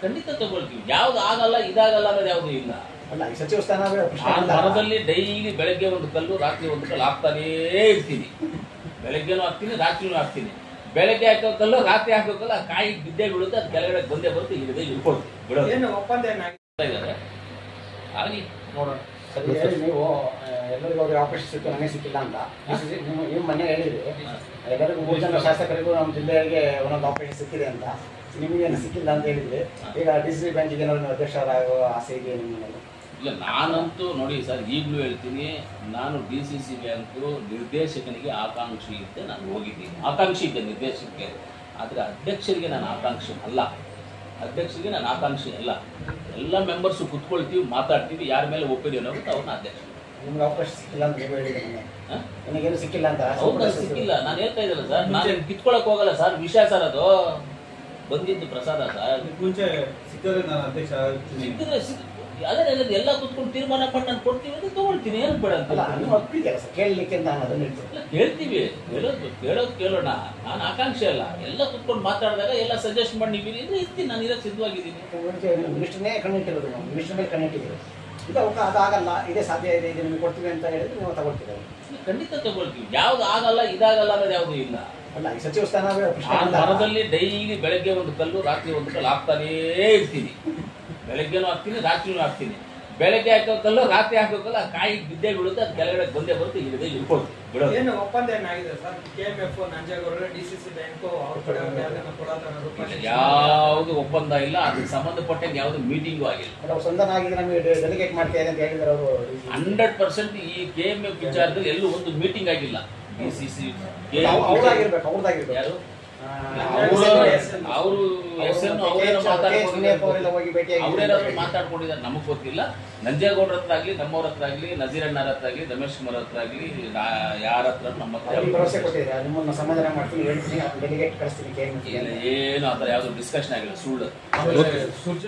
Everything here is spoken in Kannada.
ಖಂಡಿತ ತಗೊಳ್ತೀವಿ. ಯಾವ್ದು ಆಗಲ್ಲ ಇದಾಗಲ್ಲ ಅನ್ನೋದು ಯಾವುದು ಇಲ್ಲ. ಅಲ್ಲ, ಈ ಸಚಿವ ಸ್ಥಾನ ಮರದಲ್ಲಿ ಡೈಲಿ ಬೆಳಗ್ಗೆ ಒಂದು ಕಲ್ಲು ರಾತ್ರಿ ಒಂದು ಕಲ್ಲು ಹಾಕ್ತಾನೇ ಇರ್ತೀನಿ. ಬೆಳಗ್ಗೆನೂ ಹಾಕ್ತೀನಿ, ರಾತ್ರಿನೂ ಹಾಕ್ತೀನಿ. ಬೆಳಗ್ಗೆ ಹಾಕೋ ಕಲ್ಲು ರಾತ್ರಿ ಹಾಕೋ ಕಲ್ಲು ಆ ಕಾಯಿ ಬಿದ್ದೇ ಬೀಳುತ್ತೆ, ಅದು ಕೆಳಗಡೆ ಬಂದೇ ಬರುತ್ತೆ, ಇಲ್ಲದೆ ಇಳ್ಕೊಳ್ತೀವಿ ಬಿಡೋದು ಒಪ್ಪಂದ ಇದ್ದಾರೆ. ಆಗಲಿ ನೋಡೋಣ. ನೀವು ಎಲ್ಲರಿಗೂ ಅವ್ರಿಗೆ ಆಪರೇಷನ್ ಸಿಕ್ತು, ನನಗೆ ಸಿಕ್ಕಿಲ್ಲ ಅಂತ ನೀವು ಮೊನ್ನೆ ಹೇಳಿದ್ರಿ. ಎಲ್ಲರಿಗೂ 3 ಜನ ಶಾಸಕರಿಗೂ ನಮ್ಮ ಜಿಲ್ಲೆಗೆ ಒಂದೊಂದು ಆಪರೇಷನ್ ಸಿಕ್ಕಿದೆ ಅಂತ, ನಿಮಗೇನು ಸಿಕ್ಕಿಲ್ಲ ಅಂತ ಹೇಳಿದ್ರಿ. ಈಗ DCC ಬ್ಯಾಂಕಿಗೆ ಏನಾದ್ರು ಅಧ್ಯಕ್ಷರಾಗೋ ಆಸೆ ಇದೆ ನಿಮಗೆ? ಇಲ್ಲ, ನಾನಂತೂ ನೋಡಿ ಸರ್, ಈಗಲೂ ಹೇಳ್ತೀನಿ, ನಾನು DCC ಬ್ಯಾಂಕು ನಿರ್ದೇಶಕನಿಗೆ ಆಕಾಂಕ್ಷಿ ಇದ್ದೆ, ನಾನು ಹೋಗಿದ್ದೀನಿ. ಆಕಾಂಕ್ಷಿ ಇದ್ದೆ ನಿರ್ದೇಶಕರಿಗೆ, ಆದರೆ ಅಧ್ಯಕ್ಷರಿಗೆ ನಾನು ಆಕಾಂಕ್ಷಿ ಅಲ್ಲ. ಅಧ್ಯಕ್ಷರಿಗೆ ನಾನು ಆಕಾಂಕ್ಷಿ ಅಲ್ಲ. ಎಲ್ಲ ಮೆಂಬರ್ಸು ಕುತ್ಕೊಳ್ತೀವಿ, ಮಾತಾಡ್ತೀವಿ, ಯಾರ ಮೇಲೆ ಒಪಿನಿಯನ್ ಆಗುತ್ತೆ ಅವ್ರನ್ನ ಅಧ್ಯಕ್ಷ. ನಿಮ್ಗೆ ಅವಕಾಶ ಸಿಕ್ಕಿಲ್ಲ ಅಂತ ನೀವು ಹೇಳಿದ್ರೆ ನನಗೇನು ಸಿಕ್ಕಿಲ್ಲ ಅಂತ? ಹೌದಾ, ಸಿಕ್ಕಿಲ್ಲ. ನಾನು ಹೇಳ್ತಾ ಇದ್ದಲ್ಲ ಸರ್, ನಾನು ಕಿತ್ಕೊಳಕ್ ಹೋಗಲ್ಲ ಸರ್. ವಿಷಯ ಸರ್, ಅದು ಬಂದಿದ್ದು ಪ್ರಸಾದ ಸರ್. ಮುಂಚೆ ಸಿಕ್ಕಿದ್ರೆ ನಾನು ಅಧ್ಯಕ್ಷ ಸಿಕ್ಕಿದ್ರೆ ಅದೇ ಎಲ್ಲ ಕುತ್ಕೊಂಡು ತೀರ್ಮಾನ ಮಾಡಿ ನಾನು ಕೊಡ್ತೀವಿ ಅಂತ ತಗೊಳ್ತೀನಿ, ಏನು ಬೇಡ ಅಂತ. ಕೇಳಲಿಕ್ಕೆ ನಾನು ಅದನ್ನ ಹೇಳ್ತೀನಿ. ಕೇಳ್ತೀವಿ, ಕೇಳೋಣ. ನಾನು ಆಕಾಂಕ್ಷೆ ಅಲ್ಲ. ಎಲ್ಲ ಕುತ್ಕೊಂಡು ಮಾತಾಡಿದಾಗ ಎಲ್ಲ ಸಜೆಸ್ಟ್ ಮಾಡಿ ನೀವು ಇದ್ರೆ ಇರ್ತೀನಿ, ನಾನು ಇದಕ್ಕೆ ಸಿದ್ಧವಾಗಿದ್ದೀನಿ. ಮಿನಿಸ್ಟರ್ನೇ ಕಣ್ಣಿಟ್ಟಿರೋದು, ಮಿನಿಸ್ಟರ್ ಮೇಲೆ ಕಣ್ಣಿಟ್ಟಿದ್ರು. ಇದು ಅದಾಗಲ್ಲ, ಇದೇ ಸಾಧ್ಯ ಇದೆ, ಇದು ನಿಮ್ಗೆ ಕೊಡ್ತೀವಿ ಅಂತ ಹೇಳಿದ್ರೆ ನೀವು ತಗೊಳ್ತೀವಿ. ಖಂಡಿತ ತಗೊಳ್ತೀವಿ. ಯಾವ್ದು ಆಗಲ್ಲ ಇದಾಗಲ್ಲ ಅನ್ನೋದು ಯಾವುದು ಇಲ್ಲ. ಅಲ್ಲ, ಈ ಸಚಿವ ಸ್ಥಾನ ಮರದಲ್ಲಿ ಡೈಲಿ ಬೆಳಗ್ಗೆ ಒಂದು ಕಲ್ಲು ರಾತ್ರಿ ಒಂದು ಕಲ್ಲು ಹಾಕ್ತಾನೇ ಇರ್ತೀನಿ. ಬೆಳಗ್ಗೆನೂ ಹಾಕ್ತೀನಿ, ರಾತ್ರಿನೂ ಹಾಕ್ತೀನಿ. ಬೆಳಗ್ಗೆ ಹಾಕೋ ಕಲ್ಲು ರಾತ್ರಿ ಹಾಕೋ ಕಲ್ಲು ಆ ಕಾಯಿ ಬಿದ್ದೇ ಬೀಳುತ್ತೆ, ಅದು ಕೆಳಗಡೆ ಬಂದೇ ಬರುತ್ತೆ, ಇಲ್ಲದೆ ಇಳ್ಕೊಳ್ತೀವಿ ಬಿಡೋದು. ಏನು ಒಪ್ಪಂದ ಏನಾಗಿದೆ ಸರ್? KMF, ನಂಜೇಗೌಡರು, DCC ಬ್ಯಾಂಕು ಅವ್ರ ಕಡೆ ಯಾವುದು ಒಪ್ಪಂದ ಇಲ್ಲ. ಅದಕ್ಕೆ ಸಂಬಂಧಪಟ್ಟಂಗೆ ಯಾವುದು ಮೀಟಿಂಗು ಆಗಿಲ್ಲ. ಅವ್ರು ಸಂಧಾನ ಆಗಿದೆ, ನಮಗೆ ಡೆಲಿಗೇಟ್ ಮಾಡ್ತಾರೆ ಅಂತ ಹೇಳಿದ್ರು ಅವರು. 100% ಈ KMF ವಿಚಾರದಲ್ಲಿ ಎಲ್ಲೂ ಒಂದು ಮೀಟಿಂಗ್ ಆಗಿಲ್ಲ. DCC ಅವ್ರದಾಗಿರ್ಬೇಕು. ಯಾರು ಅವರು ಅವರೇನಾದ್ರು ಮಾತಾಡ್ಕೊಂಡಿದ್ದಾರೆ, ನಮಗ್ ಗೊತ್ತಿಲ್ಲ. ನಂಜೇಗೌಡ್ರ ಹತ್ರ ಆಗ್ಲಿ, ನಮ್ಮವ್ರ ಹತ್ರ ಆಗ್ಲಿ, ನಜೀರಣ್ಣರ ಹತ್ರ ಆಗ್ಲಿ, ರಮೇಶ್ ಕುಮಾರ್ ಹತ್ರ ಆಗ್ಲಿ, ಯಾರ ಹತ್ರ ನಮ್ಮ ಹತ್ರ ಭರವಸೆ ಕೊಟ್ಟಿದ್ದಾರೆ, ನಿಮ್ಮನ್ನ ಸಮಾಧಾನ ಮಾಡ್ತೀನಿ, ಹೇಳ್ತೀನಿ, ಡೆಲಿಗೇಟ್ ಕಳಿಸ್ತೀನಿ. ಏನು ಆತರ ಯಾವ್ದು ಡಿಸ್ಕಷನ್ ಆಗಿಲ್ಲ, ಸುಳ್ಳು.